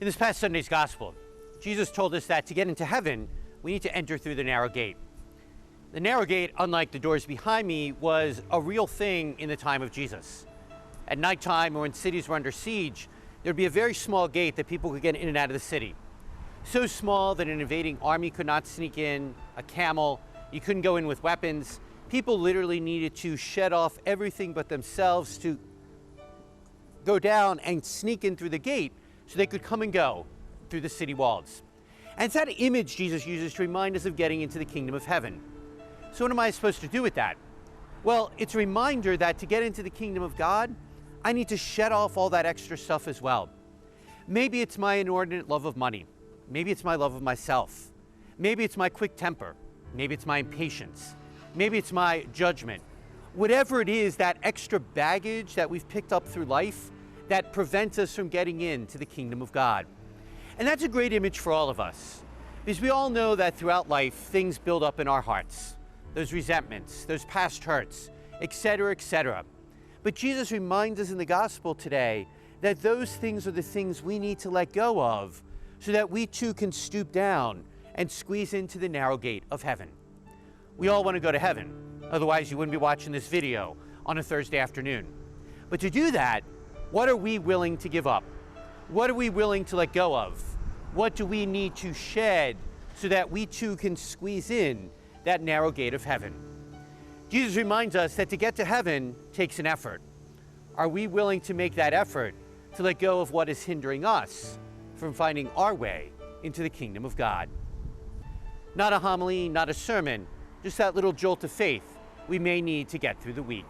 In this past Sunday's gospel, Jesus told us that to get into heaven, we need to enter through the narrow gate. The narrow gate, unlike the doors behind me, was a real thing in the time of Jesus. At nighttime or when cities were under siege, there'd be a very small gate that people could get in and out of the city. So small that an invading army could not sneak in, a camel, you couldn't go in with weapons. People literally needed to shed off everything but themselves to go down and sneak in through the gate so they could come and go through the city walls. And it's that image Jesus uses to remind us of getting into the kingdom of heaven. So what am I supposed to do with that? Well, it's a reminder that to get into the kingdom of God, I need to shed off all that extra stuff as well. Maybe it's my inordinate love of money. Maybe it's my love of myself. Maybe it's my quick temper. Maybe it's my impatience. Maybe it's my judgment. Whatever it is, that extra baggage that we've picked up through life that prevents us from getting into the kingdom of God. And that's a great image for all of us, because we all know that throughout life, things build up in our hearts. Those resentments, those past hurts, etc., etc. But Jesus reminds us in the gospel today that those things are the things we need to let go of so that we too can stoop down and squeeze into the narrow gate of heaven. We all want to go to heaven, otherwise you wouldn't be watching this video on a Thursday afternoon. But to do that, what are we willing to give up? What are we willing to let go of? What do we need to shed so that we too can squeeze in that narrow gate of heaven? Jesus reminds us that to get to heaven takes an effort. Are we willing to make that effort to let go of what is hindering us from finding our way into the kingdom of God? Not a homily, not a sermon, just that little jolt of faith we may need to get through the week.